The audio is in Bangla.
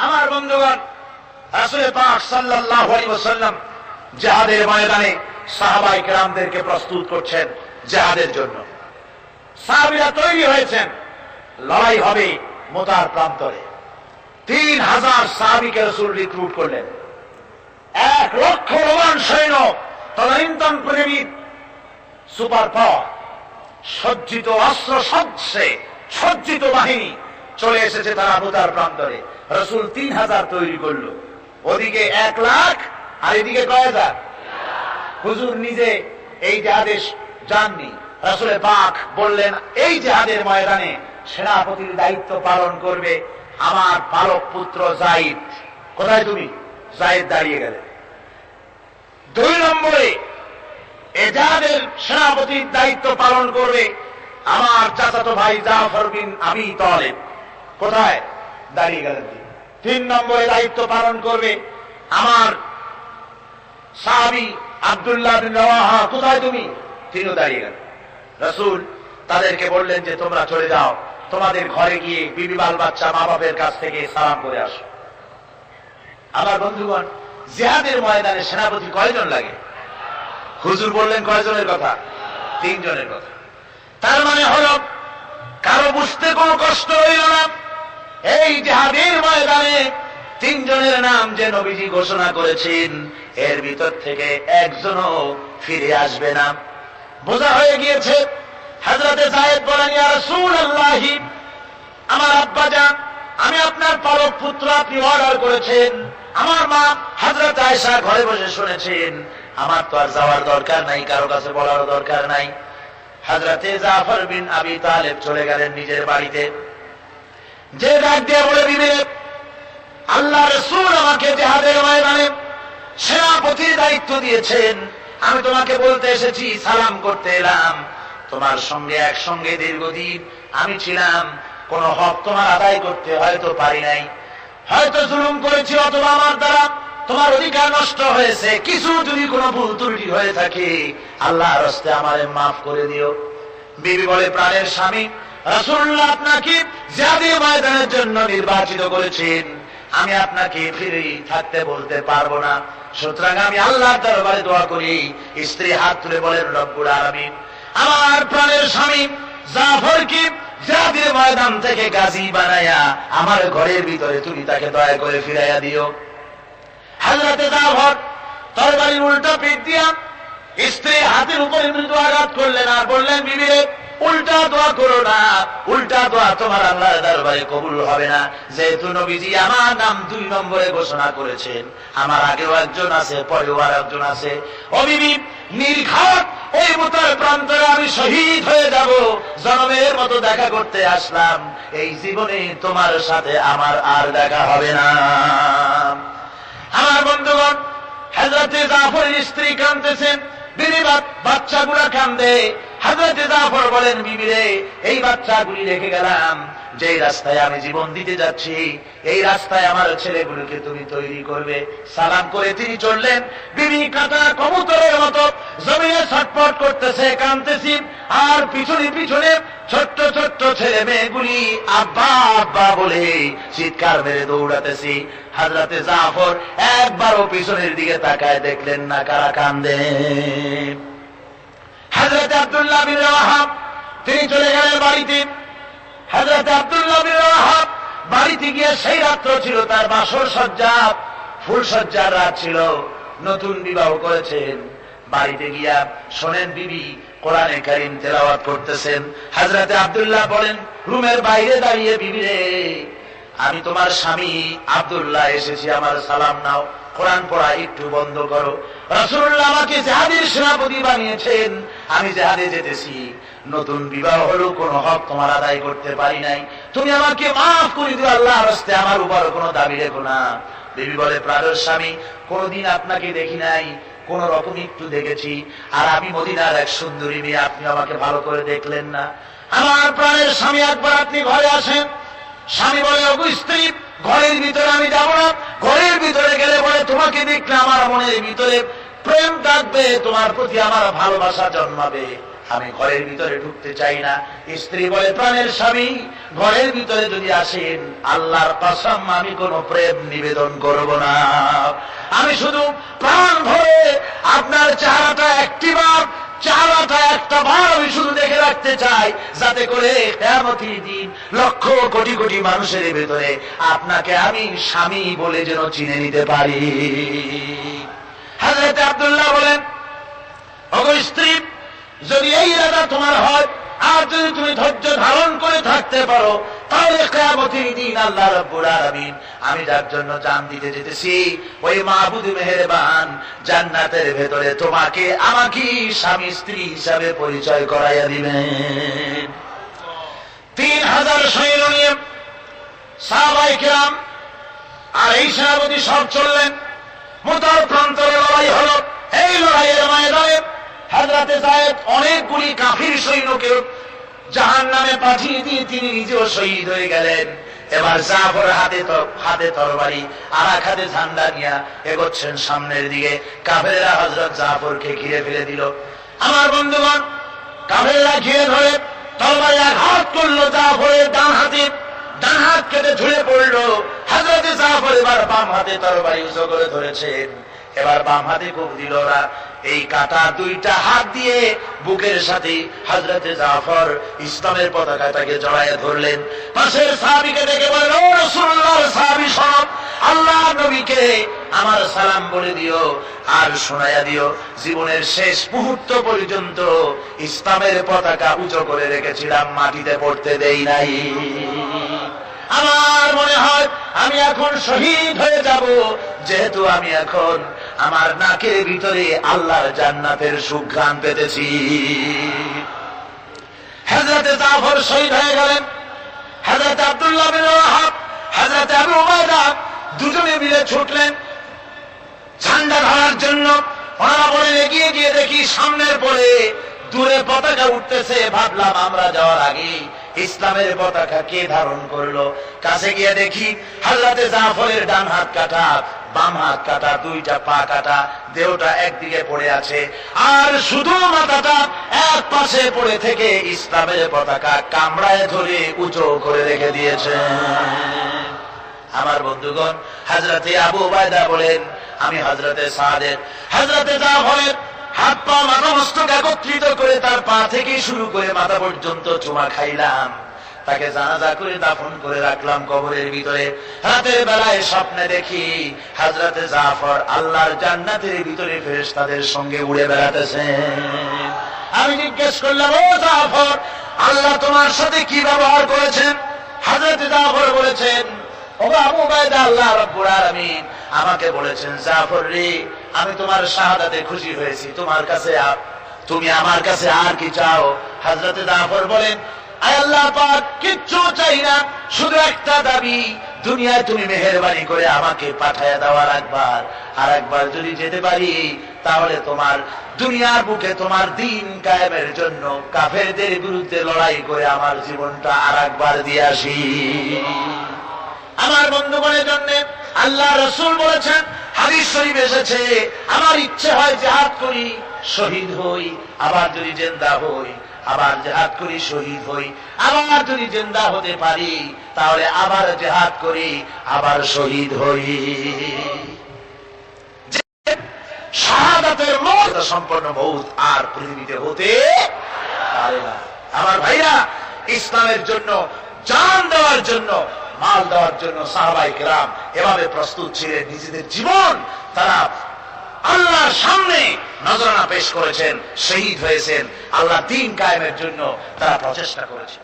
আমার বন্ধুগণ, রাসূল পাক সাল্লাল্লাহু আলাইহি ওয়াসাল্লাম জিহাদের ময়দানে সাহাবায়ে কেরামদেরকে প্রস্তুত করছেন জিহাদের জন্য। সাহাবীরা তৈরি হয়েছেন, লড়াই হবে মুতার প্রান্তরে। 3000 সাহাবীকে রাসূল রিক্রুট করলেন। 1 লক্ষ রোমান সৈন্য, তদানীন্তন পৃথিবীর সুপার পাওয়ার, সজ্জিত অস্ত্র সজ্জিত বাহিনী চলে এসেছে তারা মুতার প্রান্তরে। রাসূল 3000 তৈরি করলো, ওদিকে 1 লাখ আর এদিকে কয় হাজার। হুজুর নিজে এই জিহাদে যাননি। রাসূল পাক বললেন, এই জিহাদের ময়দানে সেনাপতির দায়িত্ব পালন করবে আমার পালক পুত্র যায়েদ। কোথায় তুমি? যায়েদ দাঁড়িয়ে গেলেন। 2 নম্বরে এই জিহাদের সেনাপতির দায়িত্ব পালন করবে আমার চাচাতো ভাই জাফর বিন আবি তালেব। কোথায়? দাঁড়িয়ে গেলেন। 3 নম্বরে দায়িত্ব পালন করবে আমার সাহাবী আব্দুল্লাহ বিন রাওয়াহা। কোথায় তুমি? তিনিও দাঁড়িয়ে গেলেন। রাসূল তাদেরকে বললেন যে তোমরা চলে যাও, তোমাদের ঘরে গিয়ে বিবি বাল বাচ্চা মা বাপের কাছ থেকে সালাম করে আসো। আমার বন্ধুগণ, জিহাদের ময়দানে সেনাপতি কয়জন লাগে? হুজুর বললেন কয়জনের কথা? 3 জনের কথা। তার মানে হলো কারো বুঝতে কোনো কষ্ট হইল না, এই জিহাদের ময়দানে 3 জনের নাম যে নবীজি ঘোষণা করেছেন, এর ভিতর থেকে একজনও ফিরে আসবে না। বোঝা হয়ে গিয়েছে। হযরতে যায়েদ বলেন, ইয়া রাসূলুল্লাহ, আমার আব্বা জান, আমি আপনার পালক পুত্র, আপনি অর্ডার করেছেন। আমার মা হযরত আয়েশা ঘরে বসে শুনেছেন, আমার তো আর যাওয়ার দরকার নাই, কারো কাছে বলার দরকার নাই। হযরতে জাফর বিন আবি তালেব চলে গেলেন নিজের বাড়িতে। যে ডাক দিয়ে বলে, বিবি, আল্লাহ রাসূল আমাকে জিহাদের ময়দানে সেনাপতির দায়িত্ব দিয়েছেন, আমি তোমাকে বলতে এসেছি, সালাম করতে এলাম। তোমার সঙ্গে একসঙ্গে দীর্ঘদিন আমি ছিলাম, কোন হক তোমার আদায় করতে হয়তো পারি নাই, হয়তো জুলুম করেছি, অথবা আমার দ্বারা তোমার অধিকার নষ্ট হয়েছে। কিছু যদি কোনো ভুল ত্রুটি হয়ে থাকে, আল্লাহর হস্তে আমারে মাফ করে দিও। বিবি বলে, প্রাণের স্বামী, রাসূলুল্লাহ আপনাকে জিহাদের ময়দানের জন্য নির্বাচিত করেছেন, আমি আপনাকে ফিরে থাকতে বলতে পারবো না। সুতরাং আমি আল্লাহর দরবারে দোয়া করি। স্ত্রী হাত তুলে বলেন, রব্বুল আলামিন, আমার প্রাণের স্বামী জাফরকে জিহাদের ময়দান থেকে গাজী বানায়া আমার ঘরের ভিতরে তুমি তাকে দয়া করে ফিরাইয়া দিও। হযরতে জাফর তরবারির উল্টা পিঠ দিয়া স্ত্রী হাতের উপরে মৃদু আঘাত করলেন আর বললেন, বিবি রে, উল্টা দোয়া করো না, উল্টা দোয়া তোমার আল্লাহর দরবারে কবুল হবে না। যেহেতু নবীজি আমার নাম 2 নম্বরে ঘোষণা করেছেন, আমার আগেও একজন আছে, পরেও আর একজন আছে। ও বিবি, নির্ঘাত ওই মুতার প্রান্তরে আমি শহীদ হয়ে যাব, জনমের মতো দেখা করতে আসলাম, এই জীবনে তোমার সাথে আমার আর দেখা হবে না। আমার বন্ধুগণ, হযরতে জাফরের স্ত্রী কাঁদতেছেন, বিবি বাচ্চাগুলা কান্দে। হযরতে জাফর বলেন, বিবি রে, এই বাচ্চাগুলি রেখে গেলাম, যে রাস্তায় আমি জীবন দিতে যাচ্ছি, এই রাস্তায় আমার ছেলেগুলোকে তুমি তৈরি করবে। সালাম করে তিনি চললেন। বিবি কাঁটা কবুতরের মতো জমিনে ছটফট করতেছে, কাঁদতেছি, আর পিছনে পিছনে ছোট্ট ছোট্ট ছেলে মেয়েগুলি আব্বা আব্বা বলে চিৎকার মেরে দৌড়াতেছি। হযরতে জাফর একবারও পিছনের দিকে তাকায় দেখলেন না কারা কান্দে। হযরত আব্দুল্লাহ বিন রাওয়াহা তিনি চলে গেলেন বাড়িতে। হযরত আব্দুল্লাহ বিন রাওয়াহা বাড়িতে গিয়ে, সেই রাত্র ছিল তার বাসর সজ্জা, ফুল সজ্জার রাত ছিল, নতুন বিবাহ করেছেন। বাড়িতে গিয়া শোনেন বিবি কোরআনে কারীম তেলাওয়াত করতেছেন। হযরতে আব্দুল্লাহ বলেন, রুমের বাইরে দাঁড়িয়ে, বিবি রে, আমি তোমার স্বামী আব্দুল্লাহ এসেছি, আমার সালাম নাও, কোরআন পড়া একটু বন্ধ করো। রাসূলুল্লাহ আমাকে জিহাদের সেনাপতি বানিয়েছেন, আমি জিহাদে যেতেছি, নতুন বিবাহ হলো, কোন হক তোমার আদায় করতে পারি নাই, তুমি আমাকে মাফ করে দিও, আল্লাহর হস্তে আমার উপর কোনো দাবি রেখো না। বিবি বলে, প্রাণের স্বামী, কোনদিন আপনাকে দেখি নাই, কোন রকম একটু দেখেছি, আর আমি মদিনার এক সুন্দরী মেয়ে, আপনি আমাকে ভালো করে দেখলেন না। আমার প্রাণের স্বামী, একবার আপনি ঘরে আসেন। স্বামী বলে, ওগো স্ত্রী, ঘরের ভিতরে আমি যাব না, ঘরের ভিতরে গেলে বলে তোমাকে দেখলে আমার মনের ভিতরে প্রেম থাকবে, তোমার প্রতি আমার ভালোবাসা জন্মাবে, আমি ঘরের ভিতরে ঢুকতে চাই না। স্ত্রী বলে, প্রাণের স্বামী ঘরের ভিতরে যদি আসেন, আল্লাহর কসম আমি কোনো প্রেম নিবেদন করব না। আমি শুধু প্রাণ ভরে আপনার চেহারাটা একটা বার আমি শুধু দেখে রাখতে চাই, যাতে করে কিয়ামতের দিন লক্ষ কোটি কোটি মানুষের ভেতরে আপনাকে আমি স্বামী বলে যেন চিনে নিতে পারি। হযরত আব্দুল্লাহ বলেন, ওগো স্ত্রী, যদি এই ইরাদা তোমার হয় আর যদি তুমি ধৈর্য ধারণ করে থাকতে পারো, তাহলে কিয়ামতের দিন আল্লাহ রাব্বুল আলামিন আমি যার জন্য জান দিতে যেতেছি, ওই মাহবুব মেহেরবান জান্নাতের ভেতরে তোমাকে আমাকে স্বামী স্ত্রী হিসাবে পরিচয় করাইয়া দিবেন। 3000 সৈন্য নিয়ে সাহাবায়ে কেরাম আর এই সেনাপতি সব চললেন। মুতার প্রান্তরে লড়াই হলো। এই লড়াইয়ের ময়দানে হযরতে যায়েদ অনেকগুলি কাফির সৈন্যকে জাহান্নামে পাঠিয়ে দিয়ে তিনি নিজেও শহীদ হয়ে গেলেন। এবার জাফর হাতে তরবারি আর এক হাতে ঝান্ডা নিয়ে এগোচ্ছেন সামনের দিকে। কাফেররা হযরত জাফরকে ঘিরে ফেলে দিল। আমার বন্ধুগণ, কাফেররা ঘিরে ধরে তরবারি আঘাত করলো জাফরের ডান হাত কেটে ঝুলে পড়লো। হযরতে জাফর এবার বাম হাতে তরবারি উঁচু করে ধরেছেন। এবার বাম হাতে কোপ দিল ওরা। এই কাটা দুইটা হাত দিয়ে বুকের সাথে হযরতে জাফর ইসলামের পতাকাটাকে জড়ায় ধরলেন। পাশের সাহাবীকে দেখে বলেন, ও রাসূলুল্লাহর সাহাবী সব, আল্লাহ নবীকে আমার সালাম বলে দিও আর শোনায়া দিও, জীবনের শেষ মুহূর্ত পর্যন্ত ইসলামের পতাকা উঁচু করে রেখেছিলাম, মাটিতে পড়তে দেই নাই। আমার মনে হয় আমি এখন শহীদ হয়ে যাব, যেহেতু আমি এখন আমার নাকের ভিতরে আল্লাহর জান্নাতের সুঘ্রাণ পেতেছি। হযরতে জাফর শহীদ হয়ে গেলেন। হযরতে আব্দুল্লাহ বিন ওয়াহাব, হযরতে আবু উবাইদা দুজনে মিলে ছুটলেন ঝান্ডা ধরার জন্য। ওনারা বলেন, এগিয়ে গিয়ে দেখি সামনের পরে দূরে পতাকা উঠতেছে। ভাবলাম আমরা যাওয়ার আগে ইসলামের পতাকা কে ধারণ করলো। কাছে গিয়ে দেখি হযরতে জাফরের ডান হাত কাটা, বাম হাত কাটা, দুইটা পা কাটা, দেহটা একদিকে পড়ে আছে আর শুধু মাথাটা এক পাশে পড়ে থেকে ইসলামের পতাকা কামড়ায় ধরে উঁচু করে রেখে দিয়েছে। আমার বন্ধুগণ, হযরতে আবু উবাইদা বলেন, আমি হযরতে সাদের, হযরতে জাফরের হাত পা মাথা মস্তক একত্রিত করে তার পা থেকে শুরু করে মাথা পর্যন্ত চুমা খাইলাম। তাকে জানাজা করে দাফন করে রাখলাম কবরের ভিতরে। রাতের বেলায় স্বপ্নে দেখি হযরতে জাফর আল্লাহর জান্নাতের ভিতরে ফেরেশতাদের সঙ্গে উড়ে বেড়াতেছেন। আমি জিজ্ঞেস করলাম, ও জাফর, আল্লাহ তোমার সাথে কি ব্যবহার করেছেন? হযরতে জাফর বলেছেন, ও আবু উবাইদা, আল্লাহ রাব্বুল আলামিন আমাকে বলেছেন, জাফর রে, আমি তোমার শাহাদাতে খুশি হয়েছি, তুমি আমার কাছে আর কি চাও? হযরতে জাফর বলেন, আয় আল্লাহ পাক, কিচ্ছু চাই না, শুধু একটা দাবি, দুনিয়ায় তুমি মেহেরবানি করে আমাকে পাঠায়া দেওয়ার আর একবার যদি যেতে পারি, তাহলে তোমার দুনিয়ার বুকে তোমার দ্বীন কায়েমের জন্য কাফেরদের বিরুদ্ধে লড়াই করে আমার জীবনটা আর একবার দিয়ে আসি। আমার বন্ধুগণের জন্য আল্লাহ রাসূল বলেছেন, হাদিস শরীফ এসেছে, আমার ইচ্ছে হয় জিহাদ করি, শহীদ হই, আবার যদি জিন্দা হই, আবার জিহাদ করি, শহীদ হই, আবার যদি জিন্দা হতে পারি, তাহলে আবার জিহাদ করি, আবার শহীদ হই। শাহাদাতের মর্যাদা সম্পন্ন মউত আর পৃথিবীতে হতে পারে না। আমার ভাইরা, ইসলামের জন্য জান দেওয়ার জন্য, মাল দেওয়ার জন্য সাহাবায়ে কেরাম এভাবে প্রস্তুত ছিলেন। নিজেদের জীবন তারা আল্লাহর সামনে নজরানা পেশ করেছেন, শহীদ হয়েছেন, আল্লাহ দ্বীন কায়েমের জন্য তারা প্রচেষ্টা করেছেন।